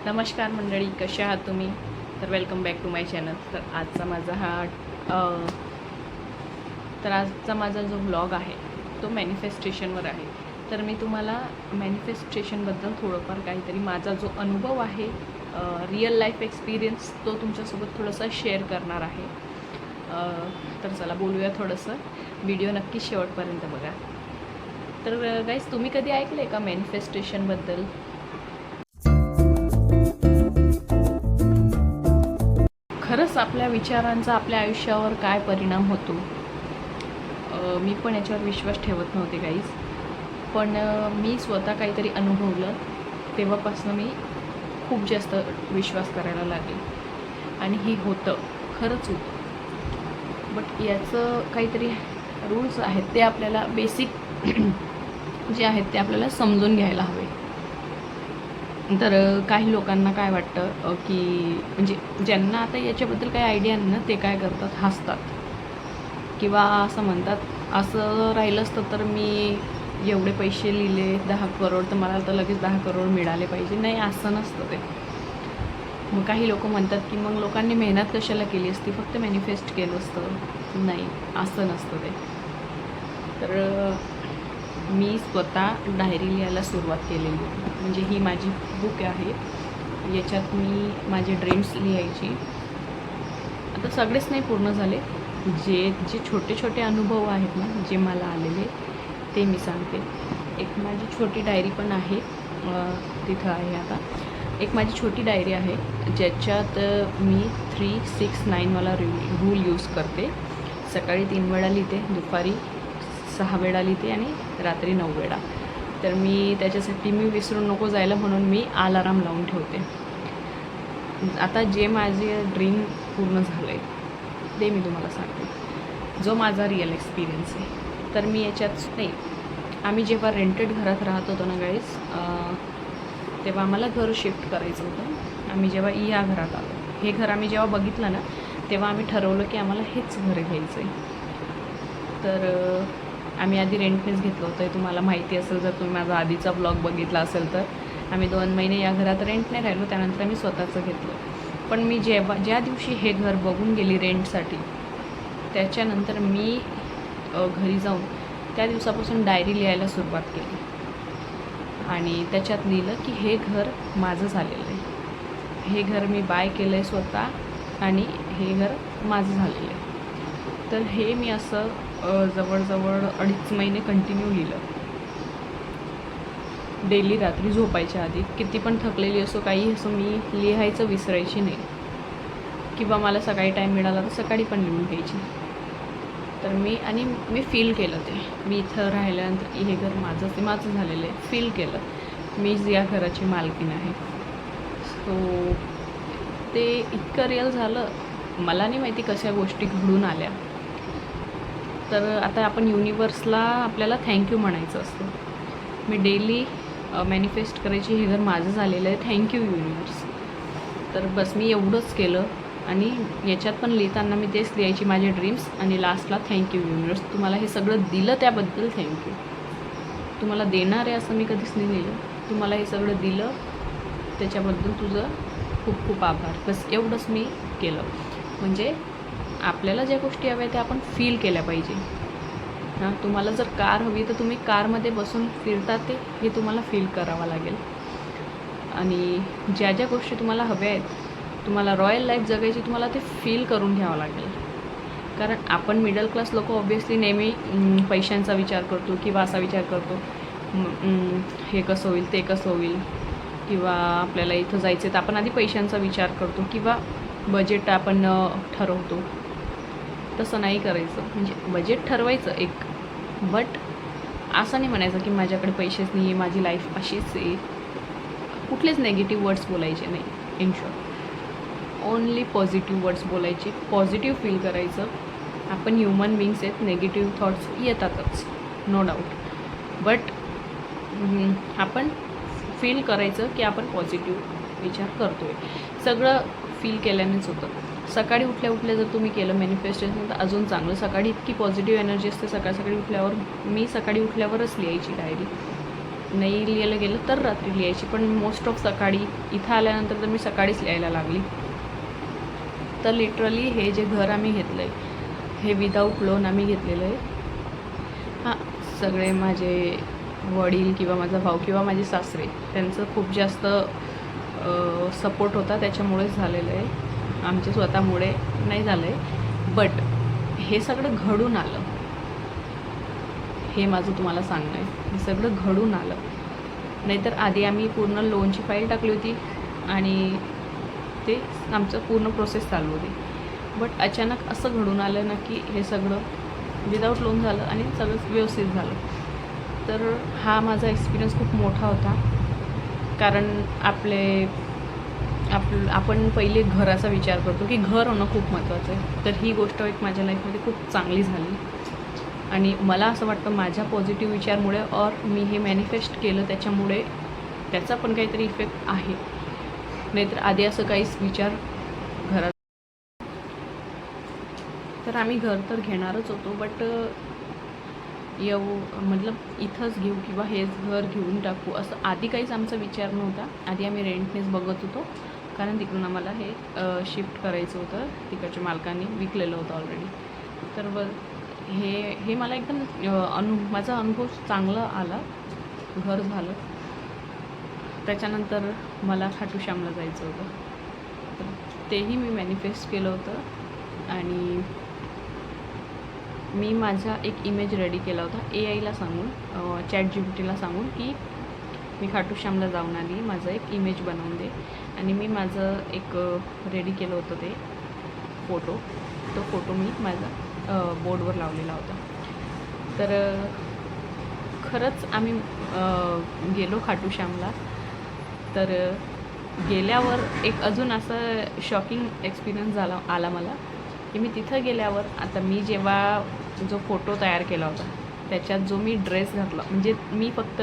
नमस्कार मंडळी, कशा आहात तुम्ही? तर welcome back to my channel. तर आजचा माझा जो ब्लॉग आहे तो मॅनिफेस्टेशनवर आहे. तर मी तुम्हाला मॅनिफेस्टेशनबद्दल थोडंफार काहीतरी माझा जो अनुभव आहे, रिअल लाईफ एक्सपिरियन्स, तो तुमच्यासोबत थोडासा शेअर करणार आहे. तर चला बोलूया थोडंसं. व्हिडिओ नक्की शेवटपर्यंत बघा. तर गाईज, तुम्ही कधी ऐकलं आहे का मॅनिफेस्टेशनबद्दल? खरंच आपल्या विचारांचा आपल्या आयुष्यावर काय परिणाम होतो? मी पण याच्यावर विश्वास ठेवत नव्हते गाईज, पण मी स्वतः काहीतरी अनुभवलं तेव्हापासून मी खूप जास्त विश्वास करायला लागले. आणि हे होतं, खरंच होतं. बट याचं काहीतरी रूल्स आहेत, ते आपल्याला बेसिक जे आहेत ते आपल्याला समजून घ्यायला हवे. तर काही लोकांना काय वाटतं की म्हणजे ज्यांना आता याच्याबद्दल काही आयडिया नाही ना, ते काय करतात, हसतात किंवा असं म्हणतात, असं राहिलं असतं तर मी एवढे पैसे लिहिले 10 करोड, तर मला तर लगेच 10 करोड मिळाले पाहिजे. नाही, असं नसतं ते. मग काही लोक म्हणतात की मग लोकांनी मेहनत कशाला केली असती, फक्त मॅनिफेस्ट केलं असतं. नाही, असं नसतं ते. तर मी स्वतः डायरी लिहायला सुरुवात केलेली. म्हणजे ही माझी बुक आहे, याच्यात मी माझे ड्रीम्स लिहायची. आता सगळेच नाही पूर्ण झाले. जे जे छोटे छोटे अनुभव आहेत ना, जे मला आलेले, ते मी सांगते. एक माझी छोटी डायरी पण आहे, तिथं आहे. आता एक माझी छोटी डायरी आहे, ज्याच्यात मी 369 वाला रूल यूज करते. सकाळी 3 वेळा लिहिते, दुपारी 6 वेळा लिहिते आणि रात्री 9 वेळा. तर मी त्याच्यासाठी मी विसरून नको जायला म्हणून मी अलाराम लावून ठेवते. आता जे माझे ड्रीम पूर्ण झालं आहे ते मी तुम्हाला सांगते, जो माझा रिअल एक्सपिरियन्स आहे. तर मी याच्यात नाही, आम्ही जेव्हा रेंटेड घरात राहत होतो ना गाईज, तेव्हा आम्हाला घर शिफ्ट करायचं होतं. आम्ही जेव्हा या घरात आलो, हे घर आम्ही जेव्हा बघितलं ना, तेव्हा आम्ही ठरवलं की आम्हाला हेच घर घ्यायचं आहे. तर आम्ही आधी रेंटनेच घेतलं होतं. तुम्हाला माहिती असेल, जर तुम्ही माझा आधीचा ब्लॉग बघितला असेल, तर आम्ही 2 महिने या घरात रेंटने राहिलो. त्यानंतर आम्ही स्वतःचं घेतलं. पण मी ज्या दिवशी हे घर बघून गेली रेंटसाठी, त्याच्यानंतर मी घरी जाऊन त्या दिवसापासून डायरी लिहायला सुरुवात केली. आणि त्याच्यात लिहिलं की हे घर माझं झालेलं आहे, हे घर मी बाय केलं आहे स्वतः, आणि हे घर माझं झालेलं आहे. तर हे मी असं जवळजवळ 2.5 महिने कंटिन्यू लिहिलं. डेली रात्री झोपायच्या आधी, किती पण थकलेली असो, काही असो, मी लिहायचं विसरायची नाही. किंवा मला सकाळी टाईम मिळाला तर सकाळी पण लिहून घ्यायची. तर मी फील केलं ते. मी इथं राहिल्यानंतर हे घर माझं झालेलं आहे, फील केलं. मीच या घराची मालकीण आहे. सो ते इतकं रिअल झालं. मला नाही माहिती कशा गोष्टी घडून आल्या. तर आता आपण युनिवर्सला आपल्याला थँक्यू म्हणायचं असतं. मी डेली मॅनिफेस्ट करायची, हे घर माझं झालेलं आहे, थँक्यू युनिवर्स. तर बस मी एवढंच केलं. आणि याच्यात पण लिहिताना मी तेच लिहायची, माझे ड्रीम्स, आणि लास्टला थँक्यू युनिवर्स, तुम्हाला हे सगळं दिलं त्याबद्दल थँक्यू. तुम्हाला देणार आहे असं मी कधीच नाही लिहिलं. तुम्हाला हे सगळं दिलं त्याच्याबद्दल तुझं खूप खूप आभार. बस एवढंच मी केलं. म्हणजे आपल्याला ज्या गोष्टी हव्या त्या आपण फील केल्या पाहिजे. हां, तुम्हाला जर कार हवी तर तुम्ही कारमध्ये बसून फिरता, ते हे तुम्हाला फील करावं लागेल. आणि ज्या ज्या गोष्टी तुम्हाला हव्या आहेत, तुम्हाला रॉयल लाईफ जगायची, तुम्हाला ते फील करून घ्यावं लागेल. कारण आपण मिडल क्लास लोक ऑब्व्हियसली नेहमी पैशांचा विचार करतो, किंवा असा विचार करतो, हे कसं होईल, ते कसं होईल, किंवा आपल्याला इथं जायचं आहे तर आपण आधी पैशांचा विचार करतो, किंवा बजेट आपण ठरवतो. तसं नाही करायचं. म्हणजे बजेट ठरवायचं एक, बट असं नाही म्हणायचं की माझ्याकडे पैसेच नाही आहे, माझी लाईफ अशीच आहे. कुठलेच नेगेटिव्ह वर्ड्स बोलायचे नाही. In short, only positive words बोलायचे, पॉझिटिव्ह फील करायचं. आपण ह्युमन बिंग्स आहेत, नेगेटिव्ह थॉट्स येतातच, नो डाऊट. बट आपण फील करायचं की आपण पॉझिटिव्ह विचार करतो आहे. सगळं फील केल्यानेच होतं. सकाळी उठल्या जर तुम्ही केलं मॅनिफेस्टेशन तर अजून चांगलं. सकाळी इतकी पॉझिटिव्ह एनर्जी असते. सकाळी उठल्यावर, मी सकाळी उठल्यावरच लिहायची डायरी. नाही लिहायला गेलं तर रात्री लिहायची, पण मोस्ट ऑफ सकाळी इथं आल्यानंतर तर मी सकाळीच लिहायला लागली. तर लिटरली हे जे घर आम्ही घेतलं आहे हे विदाऊट लोन आम्ही घेतलेलं आहे. हां, सगळे माझे वडील किंवा माझा भाऊ किंवा माझे सासरे त्यांचं खूप जास्त सपोर्ट होता, त्याच्यामुळेच झालेलं आहे. आमच्या स्वतःमुळे नाही झालं आहे. बट हे सगळं घडून आलं, हे माझं तुम्हाला सांगणं आहे. हे सगळं घडून आलं, नाहीतर आधी आम्ही पूर्ण लोनची फाईल टाकली होती आणि ते आमचं पूर्ण प्रोसेस चालू होती. बट अचानक असं घडून आलं ना की हे सगळं विदाऊट लोन झालं आणि सगळं व्यवस्थित झालं. तर हा माझा एक्सपिरियन्स खूप मोठा होता, कारण आपण पहिले घराचा विचार करतो की घर होणं खूप महत्त्वाचं आहे. तर ही गोष्ट एक माझ्या लाईफमध्ये खूप चांगली झाली आणि मला असं वाटतं माझ्या पॉझिटिव्ह विचारमुळे और मी हे मॅनिफेस्ट केलं त्याच्यामुळे त्याचा पण काहीतरी इफेक्ट आहे. नाहीतर आधी असं काहीच विचार घरात. तर आम्ही घर तर घेणारच होतो, बट मतलब इथंच घेऊ किंवा हेच घर घेऊन टाकू असं आधी काहीच आमचा विचार नव्हता. आधी आम्ही रेंटनेच बघत होतो, कारण तिकडून आम्हाला हे शिफ्ट करायचं होतं. तिकडच्या मालकांनी विकलेलं होतं ऑलरेडी. तर हे मला एकदम माझा अनुभव चांगला आला. घर झालं, त्याच्यानंतर मला खाटू श्यामला जायचं होतं, तर तेही मी मॅनिफेस्ट केलं होतं. आणि मी माझा एक इमेज रेडी केला होता AIला सांगून, ChatGPTला सांगून की मी खाटू श्यामला जाऊन आली, माझं एक इमेज बनवून दे. आणि मी माझं एक रेडी केलं होतं ते तो फोटो मी माझा बोर्डवर लावलेला होता. तर खरंच आम्ही गेलो खाटू श्यामला. तर गेल्यावर एक अजून असं शॉकिंग एक्सपिरियन्स आला मला की मी तिथं गेल्यावर, आता मी जेव्हा जो फोटो तयार केला होता त्याच्यात जो मी ड्रेस घातला, म्हणजे मी फक्त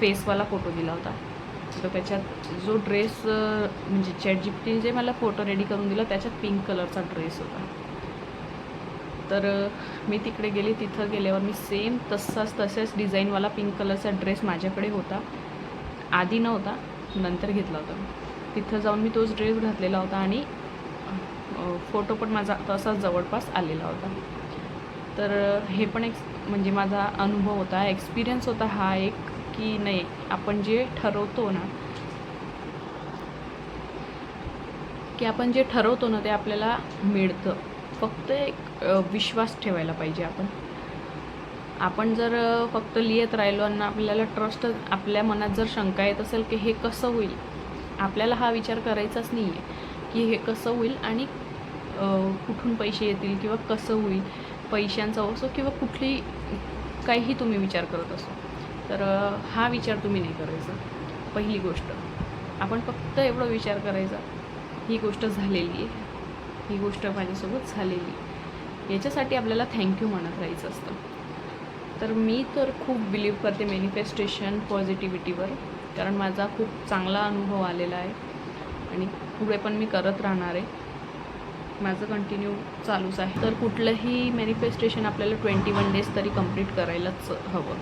फेसवाला फोटो दिला होता, तर त्याच्यात जो ड्रेस म्हणजे ChatGPTने जे मला फोटो रेडी करून दिला त्याच्यात पिंक कलरचा ड्रेस होता. तर मी तिकडे गेली, तिथं गेल्यावर मी सेम तसाच डिझाईनवाला पिंक कलरचा ड्रेस माझ्याकडे होता. आधी नव्हता, नंतर घेतला होता. तिथं जाऊन मी तोच ड्रेस घातलेला होता आणि फोटो पण माझा तसाच जवळपास आलेला होता. तर हे पण एक म्हणजे माझा अनुभव होता, एक्सपिरियन्स होता हा एक, की नाही आपण जे ठरवतो ना ते आपल्याला मिळतं. फक्त एक विश्वास ठेवायला पाहिजे. आपण जर फक्त लिहित राहिलो आणि आपल्याला आपल्या मनात जर शंका येत असेल की हे कसं होईल, आपल्याला हा विचार करायचाच नाही आहे की हे कसं होईल आणि कुठून पैसे येतील किंवा कसं होईल, पैशांचा असो किंवा काहीही तुम्ही विचार करत असो, तर हा विचार तुम्ही नाही करायचा. पहिली गोष्ट आपण फक्त एवढा विचार करायचा, ही गोष्ट झालेली आहे, ही गोष्ट माझ्यासोबत झालेली, याच्यासाठी आपल्याला थँक्यू म्हणत राहायचं असतं. तर मी तर खूप बिलीव करते मॅनिफेस्टेशन पॉझिटिव्हिटीवर, कारण माझा खूप चांगला अनुभव आलेला आहे आणि पुढे पण मी करत राहणार आहे. माझं कंटिन्यू चालूच आहे. तर कुठलंही मॅनिफेस्टेशन आपल्याला 21 डेज तरी कंप्लीट करायलाच हवं,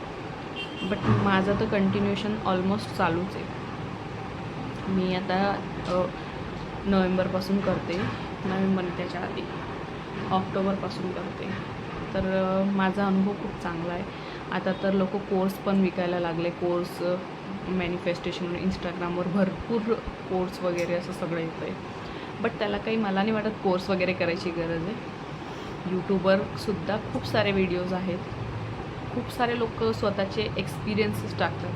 बट माझं तर कंटिन्युएशन ऑलमोस्ट चालूच आहे. मी आता नोव्हेंबरपासून करते, नोव्हेंबर त्याच्या आधी ऑक्टोबरपासून करते. तर माझा अनुभव खूप चांगला आहे. आता तर लोक कोर्स पण विकायला लागले, कोर्स मॅनिफेस्टेशन इंस्टाग्रामवर भरपूर कोर्स वगैरे असं सगळं येतं आहे. बट त्याला काही मला नाही वाटत कोर्स वगैरे करायची गरज आहे. यूट्यूबवरसुद्धा खूप सारे व्हिडिओज आहेत, खूप सारे लोक स्वतःचे एक्सपिरियन्सेस टाकतात.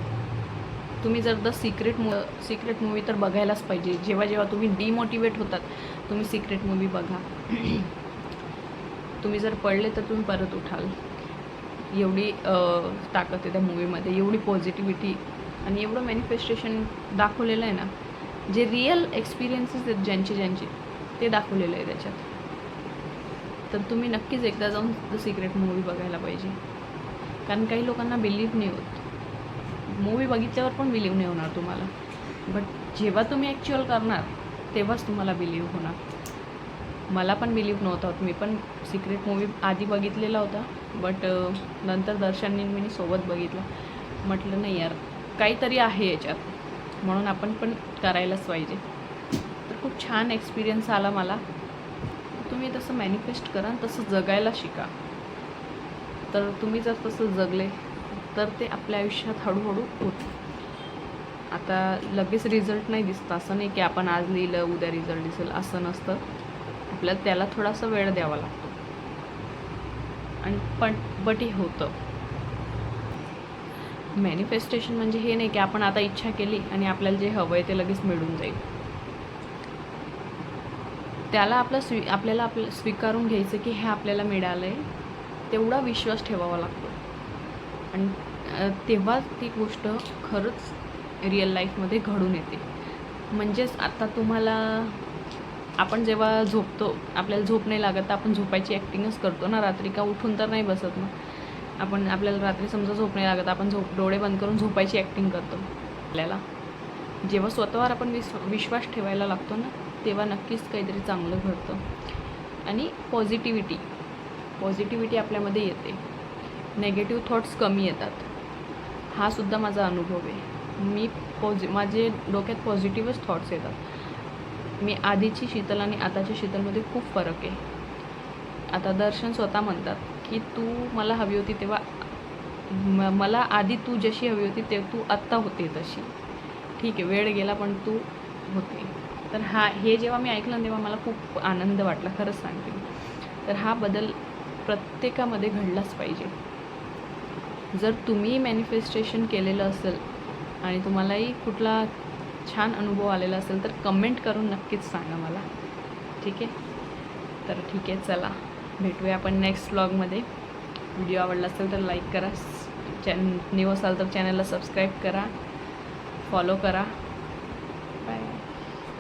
तुम्ही जर सिक्रेट मूवी तर बघायलाच पाहिजे. जेव्हा तुम्ही डिमोटिवेट होतात तुम्ही सिक्रेट मूवी बघा. तुम्ही जर पडले तर तुम्ही परत उठाल, एवढी ताकद आहे त्या मूवीमध्ये, एवढी पॉझिटिव्हिटी आणि एवढं मॅनिफेस्टेशन दाखवलेलं आहे ना, जे रिअल एक्सपिरियन्सेस आहेत ज्यांचे ते दाखवलेलं आहे त्याच्यात. तर तुम्ही नक्कीच एकदा जाऊन द सिक्रेट मूवी बघायला पाहिजे, कारण काही लोकांना बिलीव्ह नाही होत. मूवी बघितल्यावर पण बिलीव्ह नाही होणार तुम्हाला, बट जेव्हा तुम्ही ॲक्च्युअल करणार तेव्हाच तुम्हाला बिलीव्ह होणार. मला पण बिलीव्ह नव्हता होत. मी पण सिक्रेट मूवी आधी बघितलेला होता, बट नंतर दर्शनने मी सोबत बघितलं. म्हटलं नाही यार, काहीतरी आहे याच्यात, म्हणून आपण पण करायलाच पाहिजे. तर खूप छान एक्सपिरियन्स आला मला. तुम्ही तसं मॅनिफेस्ट करा, तसं जगायला शिका. तर तुम्ही जर तसं जगले तर ते आपल्या आयुष्यात हळूहळू होतं. आता लगेच रिझल्ट नाही दिसतं, असं नाही की आपण आज लिहिलं उद्या रिझल्ट दिसेल, असं नसतं. आपल्याला त्याला थोडासा वेळ द्यावा लागतो आणि बट हे होतं. मॅनिफेस्टेशन म्हणजे हे नाही की आपण आता इच्छा केली आणि आपल्याला जे हवं आहे ते लगेच मिळून जाईल. त्याला आपल्याला स्वीकारून घ्यायचं की हे आपल्याला मिळालं आहे, तेवढा विश्वास ठेवावा लागतो. आणि तेव्हाच ती गोष्ट खरंच रिअल लाईफमध्ये घडून येते. म्हणजेच आता तुम्हाला, आपण जेव्हा झोपतो, आपल्याला झोप नाही लागत तर आपण झोपायची ॲक्टिंगच करतो ना रात्री, का उठून तर नाही बसत ना. आपल्याला रात्री समजा झोप नाही लागत, आपण डोळे बंद करून झोपायची ॲक्टिंग करतो. आपल्याला जेव्हा स्वतःवर आपण विश्वास ठेवायला लागतो ना, तेव्हा नक्कीच काहीतरी चांगलं घडतं. आणि पॉझिटिव्हिटी आपल्यामध्ये येते, नेगेटिव्ह थॉट्स कमी येतात. हा सुद्धा माझा अनुभव आहे. माझे डोक्यात पॉझिटिव्हच थॉट्स येतात. मी आधीची शीतल आणि आताच्या शीतलमध्ये खूप फरक आहे. आता दर्शन स्वतः म्हणतात की तू मला हवी होती तेव्हा, मला आधी तू जशी हवी होती ते तू आत्ता होते तशी. ठीक आहे, वेळ गेला पण तू होते. तर हे जेव्हा मी ऐकलं तेव्हा मला खूप आनंद वाटला, खरंच सांगते. तर हा बदल प्रत्येकामध्ये घडलाच पाहिजे. जर तुम्ही मॅनिफेस्टेशन केलेलं असेल आणि तुम्हालाही कुठला छान अनुभव आलेला असेल तर कमेंट करून नक्कीच सांगा मला. ठीक आहे, तर ठीक आहे, चला भेटूया आपण नेक्स्ट व्लॉगमध्ये. व्हिडिओ आवडला असेल तर लाईक करा, न्यू असाल तर चॅनलला सबस्क्राईब करा, फॉलो करा.